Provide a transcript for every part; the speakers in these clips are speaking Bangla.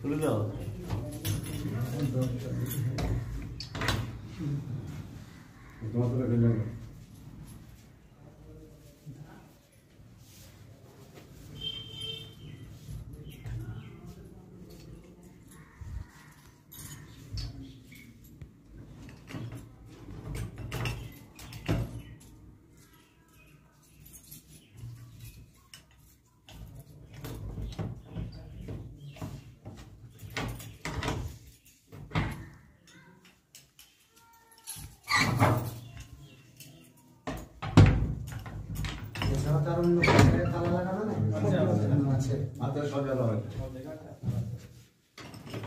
খুলে দাও।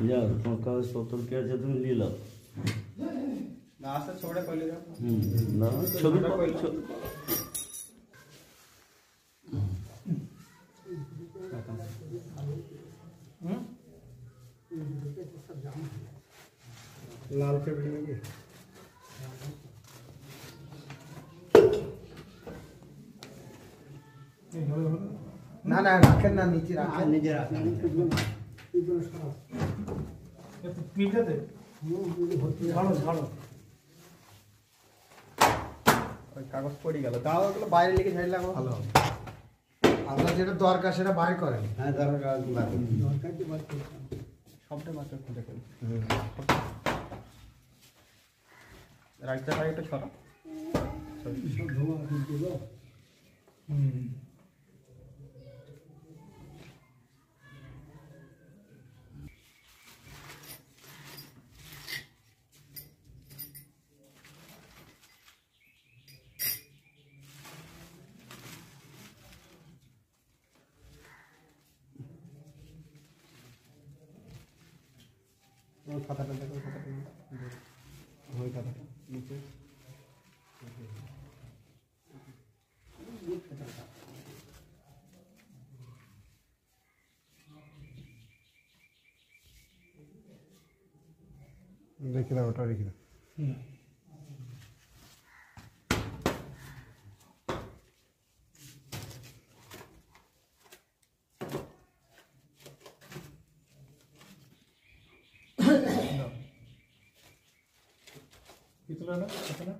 যাও তোমার কাগজপত্র কি আছে তুমি নিয়ে নাও। না ছবি लाल पे मिलेंगे ना ना रखें ना नीचे रखें नीचे रखें पीछे दे झाड़ो झाड़ो কাগজ পড়ে গেল তাও ওগুলো বাইরে লিখে ঝাড় লাগাও ভালো হবে আমরা যেটা দরকার সেটা বাইরে করেন হ্যাঁ দরকার কি বাদ সবটা মাত্র খুঁজে ফেল রাইটটা সাইডটা ছড়া সব ধোয়া দিতে দাও খাতাটা দেখো খাতাটা ওই খাতাটা নিচে রেখে দাও ওটা রেখে দাও कितना ना कितना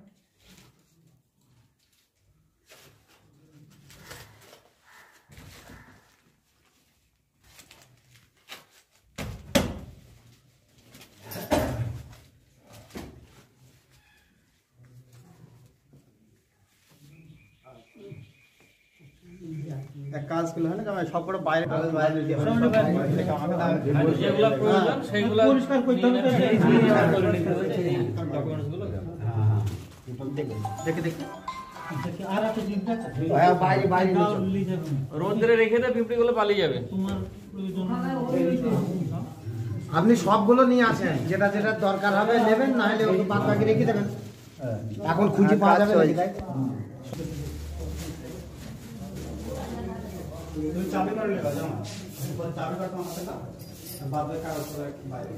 এক কাজ করলে হয় না আমি সবগুলো বাইরে কাগজ বাইরে দিয়ে যেগুলো প্রয়োজন সেগুলো পরিষ্কার করতে হবে ডকুমেন্টস গুলো দেখে দেখে আর একটা জিনিস আছে বাইরে বাইরে রোদ্রে রেখে দে পিঁপড়ি গুলো পালিয়ে যাবে তোমার প্রয়োজন আপনি সবগুলো নিয়ে আসেন যেটা যেটা দরকার হবে নেবেন না হলে ওই বাদ বাকি রেখে দেবেন এখন খুঁজে পাওয়া যাবে নাকি তাই তুমি চাবি করে লেখা যাও না চাবি কাটা আছে না বাদ বাকি কাগজ করে বাইরে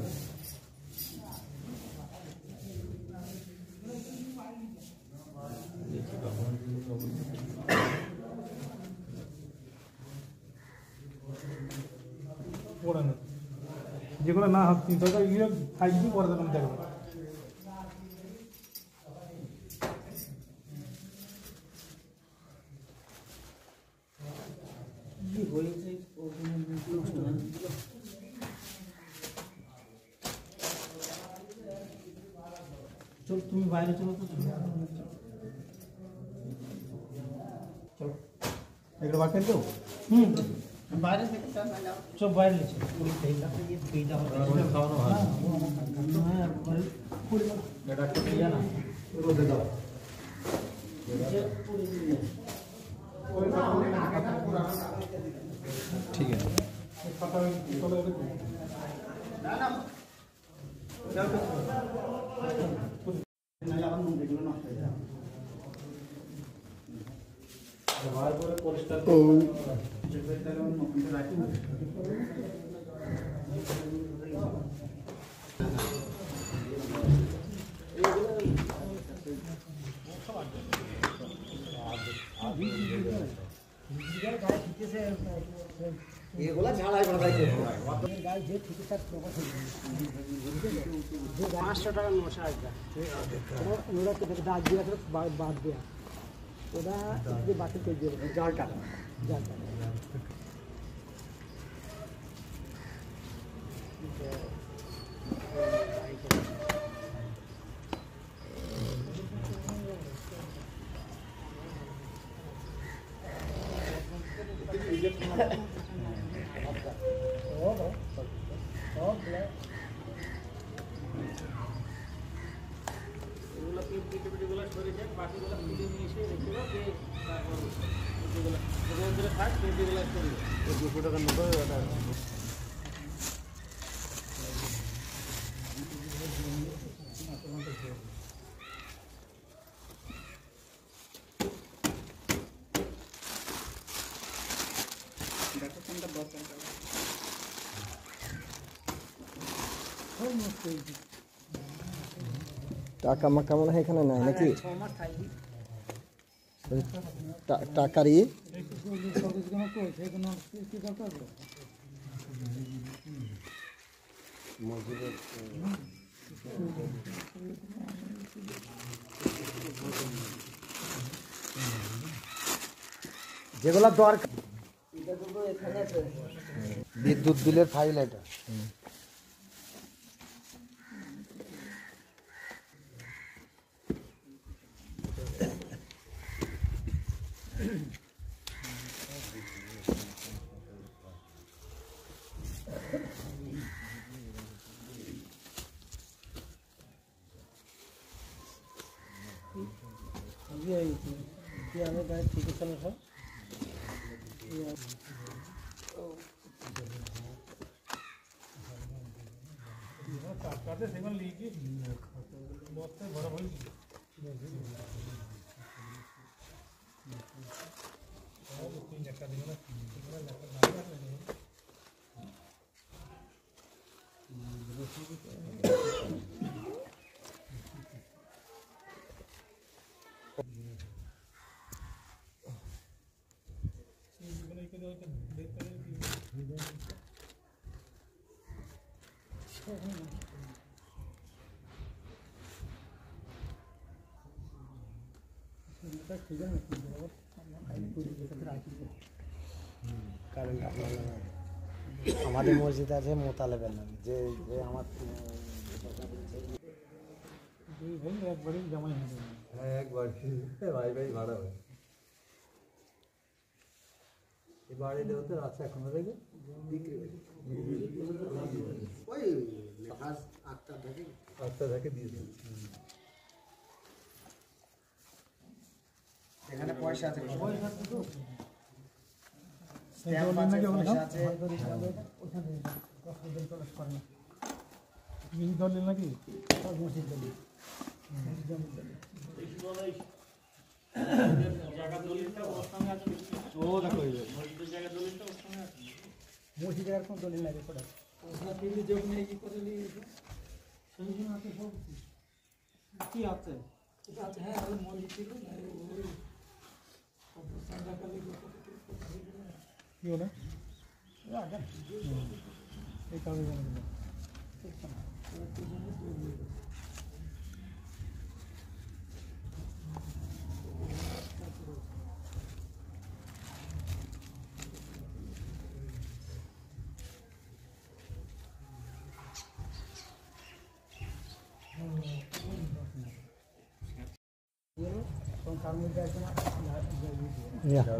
পড়ানো যেগুলো না হাসছি দাদা ইয়ে থাকবি পরে তখন দেখবো চল তুমি বাইরে চলো তো চলো এগুলো বাকি দেবো বাইরে থেকে চল বাইরে চল পুরো তেলটা দিয়ে ধুই দাও খাওয়ানো হয় হ্যাঁ পুরো এটা কি না রোদে দাও ठीक है এগুলা ঝাড়াই বাঁধাই করতে হয়। গায়ে যে ঠিকঠাক প্রকাশ হয়ে 500 টাকা নশা আসবে ওরা দাঁত দিয়ে বাদ দেওয়া ওরা বাকি করে দিয়ে জাল টাকা টাকা মাকা মনে হয় এখানে নাই নাকি টাকারই যেগুলা দরকার বিদ্যুৎ বিলের ফাইল এটা আমাদের মসজিদ আছে মোতালেবের নামে যে আমার একবারই জামাই হ্যাঁ একবার ভাই ভাই ভাড়া হয় এই বাড়িতে হতে রাস্তা এখন থেকে ওই লেখা 8টা থেকে দিয়েছে এখানে পয়সা আছে নাকি মসজিদের আর কোন দলিল লাগে কি আছে হ্যাঁ মসজিদ ছিল কি বলে এই কাগজ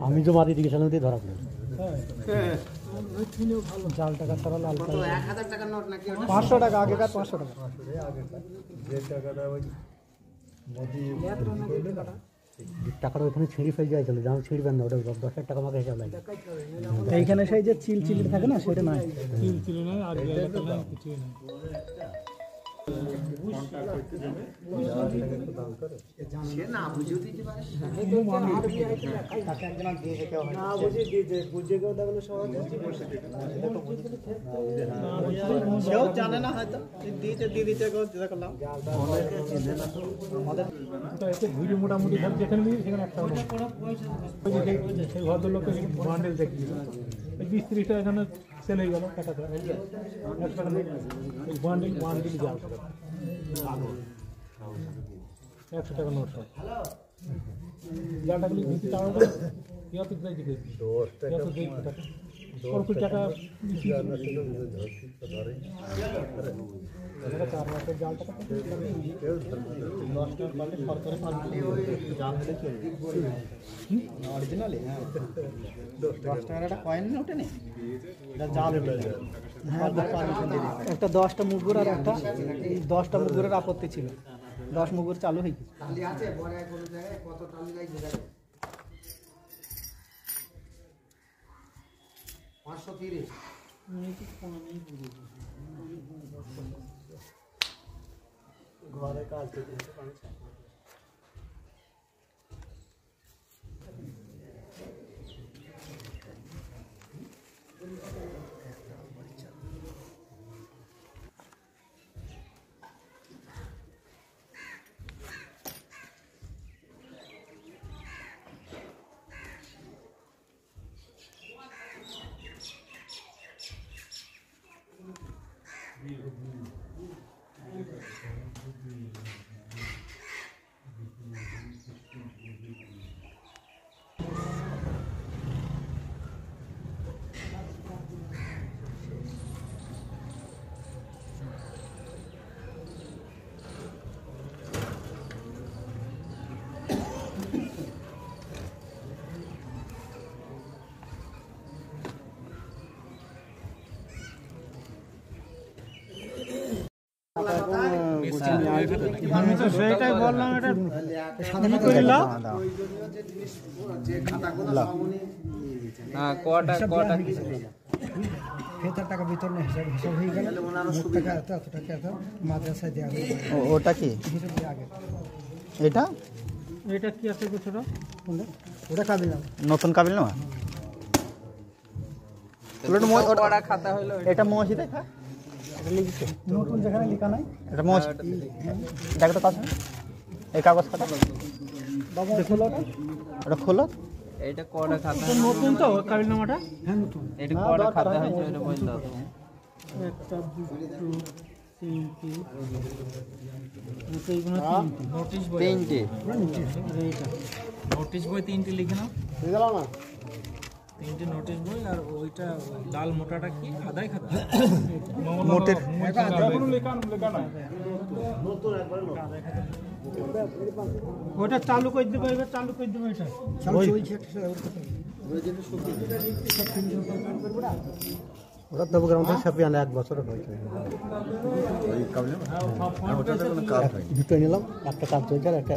আমি তো মাটি দিকে সামনে ধরা পড়ে জাল টাকা তারা লাল 1000 টাকার নোট নাকি 500 টাকা আগেকার 500 টাকা যে টাকাটা ওই টাকাটা ওখানে ছিঁড়ি ফেলে যায় চলে যাও ছিঁড়বেন না ওটা 10,000 টাকা আমাকে হিসাব লাগে এইখানে সেই যে চিল থাকে না সেটা নাই চিল নাই আর কিছু নাই সেও জানে না হয়তো দিয়ে দিতে করলাম ভিডিও মোটামুটি যেখানে নিয়ে সেখানে একটা সেই ভদ্রলোকের বান্ডেল দেখি 20-30টা এখানে সেল হয়ে গেল টাকাটা বান্ডেল জাল 100 টাকা নোট জালটা গুলি ভিত্তি টাকা ইয়াতে প্রায় দিকে 10 টাকা কত টাকা চার মাসের জালটা অরিজিনালি হ্যাঁ 10 টাকার একটা কয়েন ওঠে না এটা জাল একটা 10টা মুগুর আর একটা 10টা মুগুরের আপত্তি ছিল 10 মুগুর চালু হয়ে গেছে টালি আছে পরে কোন জায়গায় কত টালি লাগবে দেখো 530 ঘরে কাজ করতে পারছে আমি তো সেটাই বললাম এটা টাকা ভিতর না হিসাব হয়ে গেল এত টাকা এত মাদ্রাসায় দেওয়া ওটা কি এটা এটা কি আছে ছোট ওটা কাবিল নতুন কাবিল না খাতা হইলো এটা মসজিদে খা নতুন যেখানে লেখা নাই এটা মসজিদ দেখ তো কাছে এই কাগজ খাতা বাবা খোলো এটা খোলো এটা কোডা খাতা নতুন তো কাবিলনামাটা হ্যাঁ নতুন এটা কোডা খাতা হইছে এটা বল দাও একটা দুটো তিনটি নোটিশ বই তিনটে নোটিশ বই তিনটে লিখে নাও হয়ে গেল না তিনটে নোটিশ বই আর ওইটা লাল মোটাটা কি আদাই খাতা মোটের ওটা চালু করে দিবে এবার চালু করে দিবে এটা ওটা দেবো গ্রাম থেকে ছাপিয়ে আনে 1 বছর হয়েছে দুটো নিলাম একটা কাজ চলছে আর একটা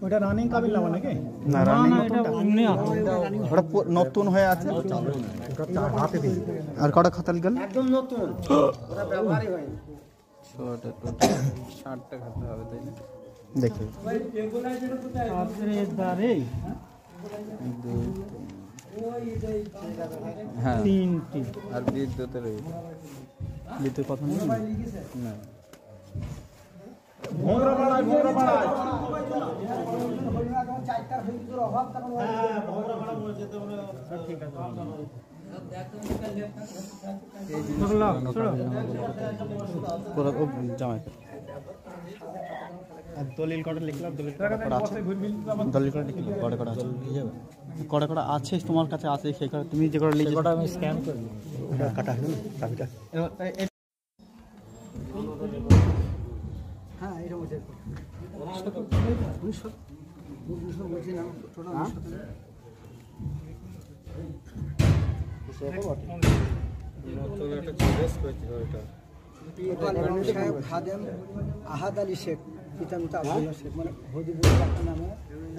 ওটা রানিং কাবিল নামা নাকি না রানিং এটা এমনি ওটা নতুন হয়ে আছে হাতে দিই আর কটা খাতা লিখল একদম নতুন ওটা ব্যবহারই হয়নি ছোট টোটাল 60টা খাতা হবে তাই না দেখি হ্যাঁ তিনটি আর বিদ্যুতের বিদ্যুৎ কথা নেই না জামাই দলিল কটা লিখলাম দলিল কটা আছে দলিল কটা লিখলাম কটা কটা আছে কটা কটা আছে তোমার কাছে আছে সেই কটা তুমি যে কটা লিখে আমি স্ক্যান করে কাটা হলো চাবিটা হ্যাঁ এটা বলছে বলছি না খাদেম আহাদ আলী শেখ পিতা মিতা আব্দুল্লাহ শেখ মানে হদিবুল নামে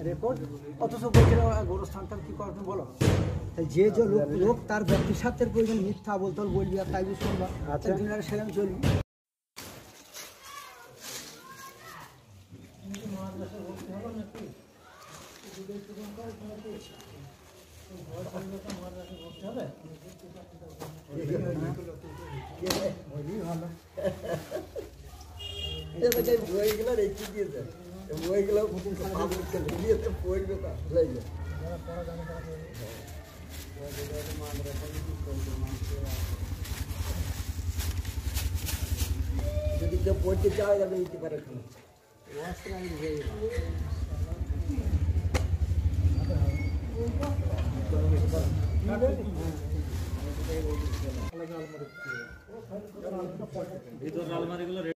রেকর্ড অথচ বলছিল গোরস্থানটা কি করবেন বলো যে যে লোক তার ব্যক্তি স্বার্থের প্রয়োজন মিথ্যা বলতে বলবি আর তাই শুনবা সেখানে চলবি বইগুলো রেখে দিয়েছে, বইগুলো দিয়েছে, পড়বে যদি কেউ পড়তে চায় তাহলে নিতে পারে। ভিতর আলমারিগুলো